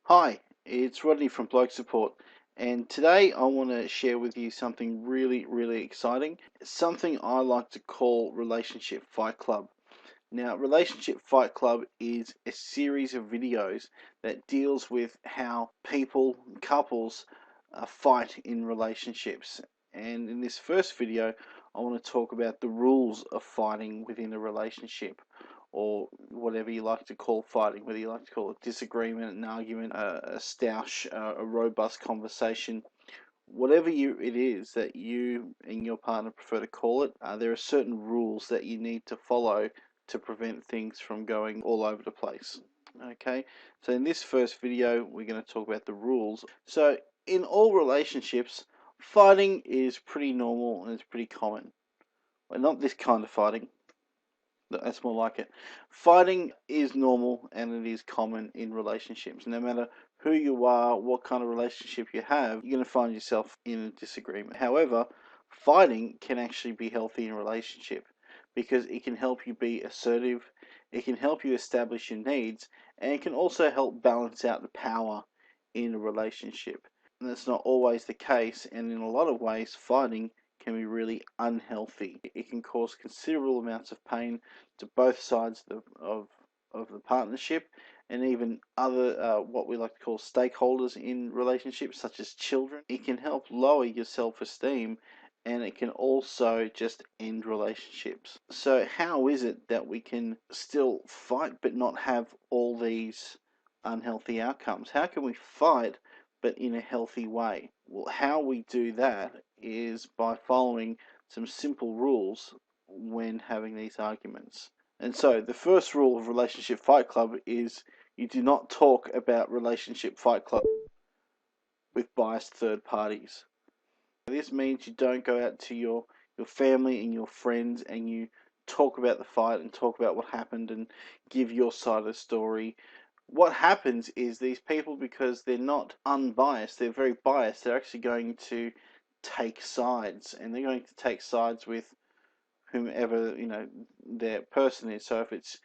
Hi, it's Rodney from Bloke Support, and today I want to share with you something really exciting. Something I like to call Relationship Fight Club. Now, Relationship Fight Club is a series of videos that deals with how people, couples, fight in relationships. And in this first video, I want to talk about the rules of fighting within a relationship, or whatever you like to call fighting, whether you like to call it disagreement, an argument, a stoush, a robust conversation. Whatever it is that you and your partner prefer to call it, there are certain rules that you need to follow to prevent things from going all over the place. Okay, so in this first video, we're going to talk about the rules. So in all relationships, fighting is pretty normal and it's pretty common. Well, not this kind of fighting. That's more like it. Fighting is normal and it is common in relationships. No matter who you are, what kind of relationship you have, you're going to find yourself in a disagreement. However, fighting can actually be healthy in a relationship because it can help you be assertive, it can help you establish your needs, and it can also help balance out the power in a relationship. And that's not always the case, and in a lot of ways, fighting can be really unhealthy. It can cause considerable amounts of pain to both sides of the partnership, and even other what we like to call stakeholders in relationships, such as children. It can help lower your self-esteem, and it can also just end relationships. So how is it that we can still fight but not have all these unhealthy outcomes? How can we fight but in a healthy way? Well, how we do that is by following some simple rules when having these arguments. And so the first rule of Relationship Fight Club is you do not talk about Relationship Fight Club with biased third parties. This means you don't go out to your family and your friends and you talk about the fight and talk about what happened and give your side of the story. What happens is these people, because they're not unbiased, they're very biased, they're actually going to take sides, and they're going to take sides with whomever their person is. So if it's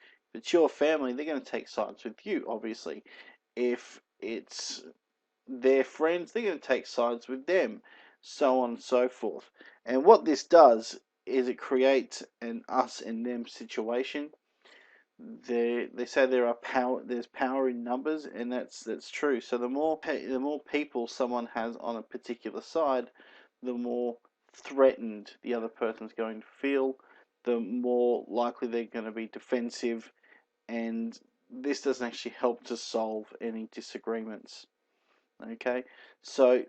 your family, they're going to take sides with you, obviously. If it's their friends, they're going to take sides with them, so on and so forth. And what this does is it creates an us and them situation. They say there's power in numbers, and that's true. So the more people someone has on a particular side, the more threatened the other person's going to feel, the more likely they're going to be defensive, and this doesn't actually help to solve any disagreements. Okay, so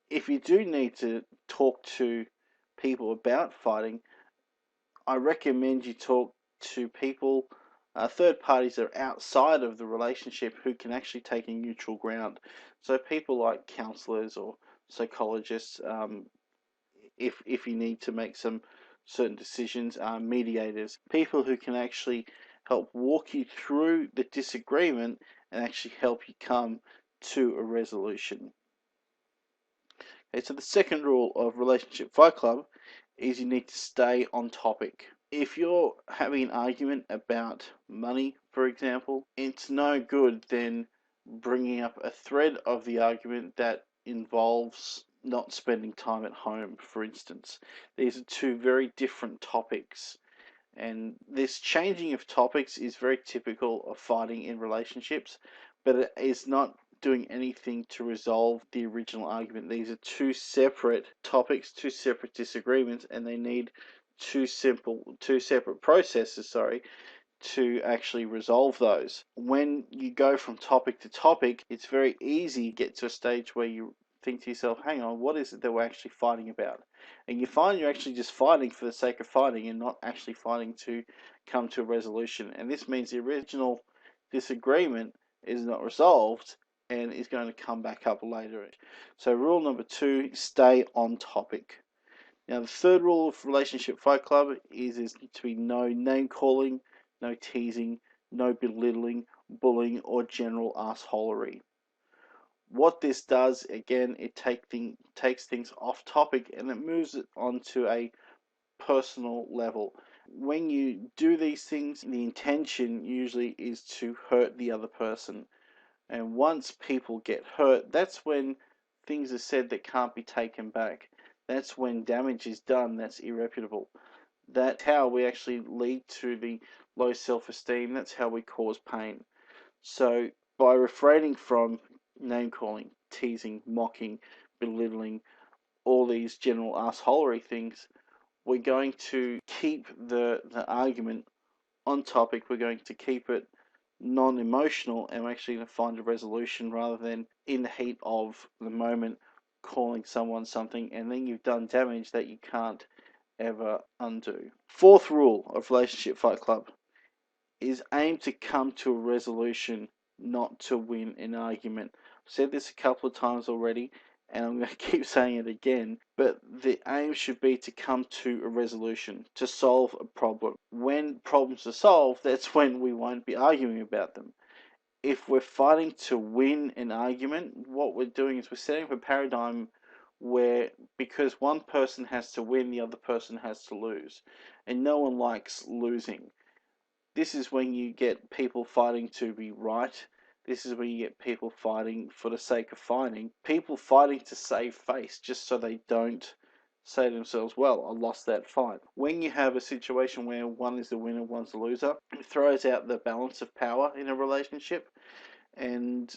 if you do need to talk to people about fighting, I recommend you talk to people, third parties that are outside of the relationship who can actually take a neutral ground. So people like counselors or psychologists, if you need to make some certain decisions, mediators, people who can actually help walk you through the disagreement and actually help you come to a resolution. Okay, so the second rule of Relationship Fight Club is you need to stay on topic. If you're having an argument about money, for example, it's no good then bringing up a thread of the argument that involves not spending time at home, for instance. These are two very different topics. And this changing of topics is very typical of fighting in relationships, but it is not doing anything to resolve the original argument. These are two separate topics, two separate disagreements, and they need two separate processes, to actually resolve those. When you go from topic to topic, it's very easy to get to a stage where you think to yourself, hang on, what is it that we're actually fighting about? And you find you're actually just fighting for the sake of fighting and not actually fighting to come to a resolution. And this means the original disagreement is not resolved and is going to come back up later. So rule number 2, stay on topic. Now the third rule of Relationship Fight Club is to be no name calling, no teasing, no belittling, bullying, or general assholery. What this does, again, it takes things off topic and it moves it onto a personal level. When you do these things, the intention usually is to hurt the other person. And once people get hurt, that's when things are said that can't be taken back. That's when damage is done that's irreparable. That's how we actually lead to the low self-esteem. That's how we cause pain. So by refraining from name calling, teasing, mocking, belittling, all these general assholery things, we're going to keep the argument on topic. We're going to keep it non-emotional, and we're actually going to find a resolution rather than in the heat of the moment calling someone something and then you've done damage that you can't ever undo. Fourth rule of Relationship Fight Club is aim to come to a resolution, not to win an argument. I've said this a couple of times already, and I'm going to keep saying it again, but the aim should be to come to a resolution, to solve a problem. When problems are solved, that's when we won't be arguing about them. If we're fighting to win an argument, what we're doing is we're setting up a paradigm where, because one person has to win, the other person has to lose. And no one likes losing. This is when you get people fighting to be right. This is when you get people fighting for the sake of fighting. People fighting to save face just so they don't say to themselves, well, I lost that fight. When you have a situation where one is the winner, one's the loser, it throws out the balance of power in a relationship, and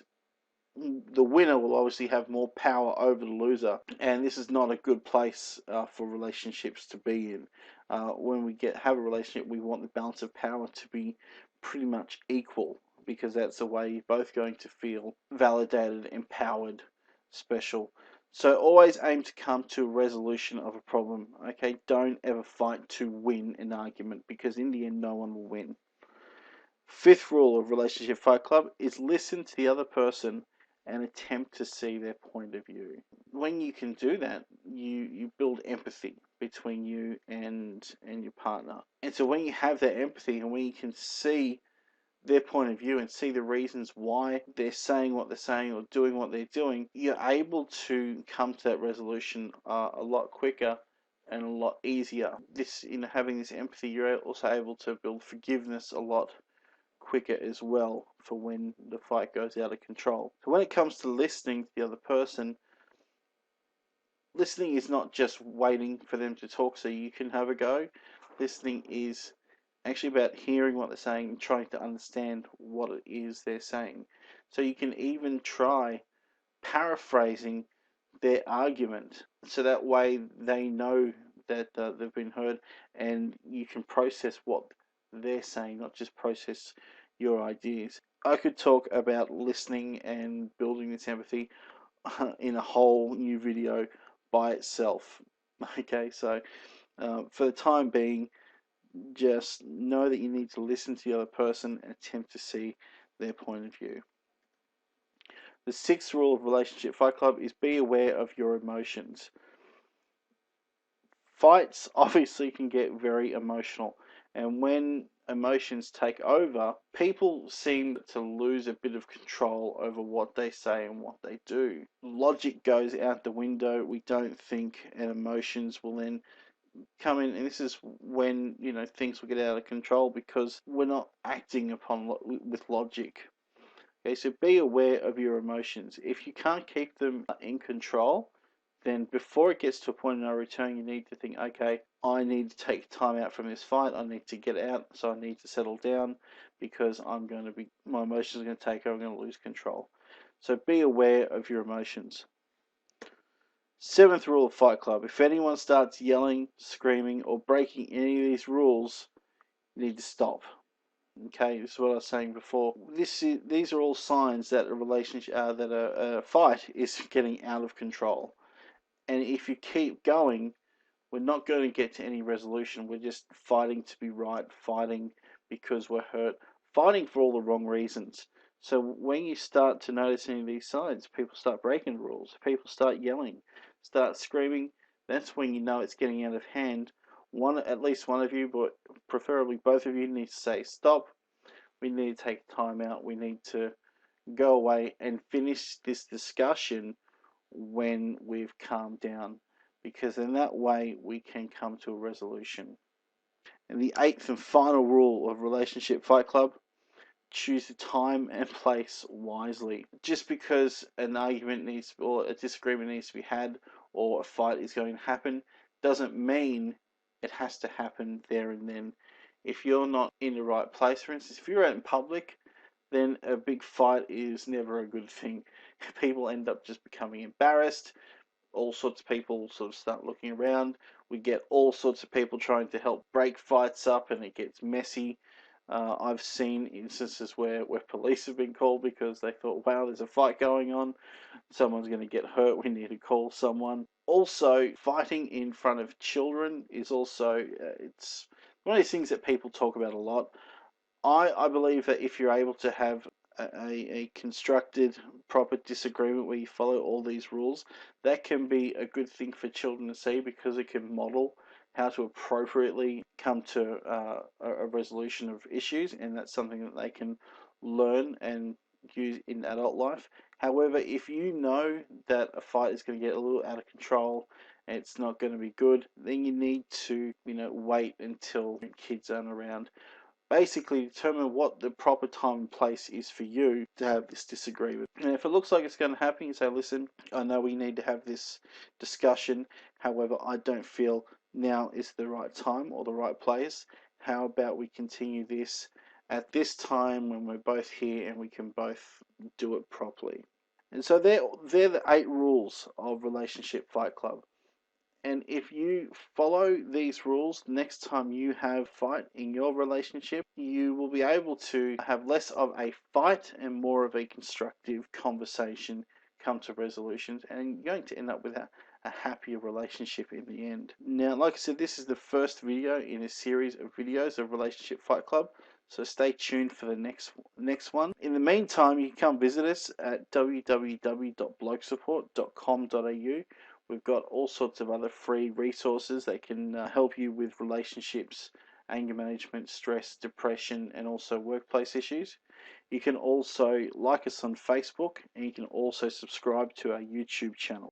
the winner will obviously have more power over the loser, and this is not a good place for relationships to be in. When we have a relationship, we want the balance of power to be pretty much equal, because that's the way you're both going to feel validated, empowered, special. So always aim to come to a resolution of a problem. Okay, don't ever fight to win an argument, because in the end, no one will win. Fifth rule of Relationship Fight Club is listen to the other person and attempt to see their point of view. When you can do that, you build empathy between you and your partner. And so when you have that empathy and when you can see their point of view and see the reasons why they're saying what they're saying or doing what they're doing, you're able to come to that resolution a lot quicker and a lot easier. Having this empathy, you're also able to build forgiveness a lot quicker as well for when the fight goes out of control. So when it comes to listening to the other person, listening is not just waiting for them to talk so you can have a go. Listening is actually about hearing what they're saying and trying to understand what it is they're saying. So you can even try paraphrasing their argument, so that way they know that they've been heard, and you can process what they're saying, not just process your ideas. I could talk about listening and building this empathy in a whole new video by itself. Okay, so for the time being, just know that you need to listen to the other person and attempt to see their point of view. The sixth rule of Relationship Fight Club is be aware of your emotions. Fights obviously can get very emotional, and when emotions take over, people seem to lose a bit of control over what they say and what they do. Logic goes out the window. We don't think, and emotions will then come in, and this is when things will get out of control because we're not acting upon with logic. Okay, so be aware of your emotions. If you can't keep them in control, then before it gets to a point of no return, you need to think, okay, I need to take time out from this fight. I need to get out, so I need to settle down because my emotions are going to take over. I'm going to lose control. So be aware of your emotions. Seventh rule of Fight Club: if anyone starts yelling, screaming, or breaking any of these rules, you need to stop. Okay, this is what I was saying before. These are all signs that a fight is getting out of control. And if you keep going, we're not going to get to any resolution. We're just fighting to be right, fighting because we're hurt, fighting for all the wrong reasons. So when you start to notice any of these signs, people start breaking rules, people start yelling, start screaming, that's when you know it's getting out of hand. At least one of you, but preferably both of you, need to say stop. We need to take time out. We need to go away and finish this discussion when we've calmed down, because in that way we can come to a resolution. And the eighth and final rule of Relationship Fight Club: choose the time and place wisely. Just because an argument needs or a disagreement needs to be had or a fight is going to happen doesn't mean it has to happen there and then. If you're not in the right place, for instance, if you're out in public, then a big fight is never a good thing. People end up just becoming embarrassed. All sorts of people sort of start looking around. We get all sorts of people trying to help break fights up, and it gets messy. I've seen instances where police have been called because they thought, wow, there's a fight going on, someone's going to get hurt, we need to call someone. Also, fighting in front of children is also, it's one of these things that people talk about a lot. I believe that if you're able to have a constructed, proper disagreement where you follow all these rules, that can be a good thing for children to see because it can model how to appropriately come to a resolution of issues, and that's something that they can learn and use in adult life. However, if you know that a fight is going to get a little out of control and it's not going to be good, then you need to, wait until kids aren't around. Basically determine what the proper time and place is for you to have this disagreement. And if it looks like it's going to happen, you say, listen, I know we need to have this discussion. However, I don't feel now is the right time or the right place. How about we continue this at this time when we're both here and we can both do it properly? And so they're the 8 rules of Relationship Fight Club. And if you follow these rules, next time you have a fight in your relationship, you will be able to have less of a fight and more of a constructive conversation, come to resolutions, and you're going to end up with a happier relationship in the end. Now, like I said, this is the first video in a series of videos of Relationship Fight Club, so stay tuned for the next one. In the meantime, you can come visit us at www.blokesupport.com.au. We've got all sorts of other free resources that can help you with relationships, anger management, stress, depression, and also workplace issues. You can also like us on Facebook, and you can also subscribe to our YouTube channel.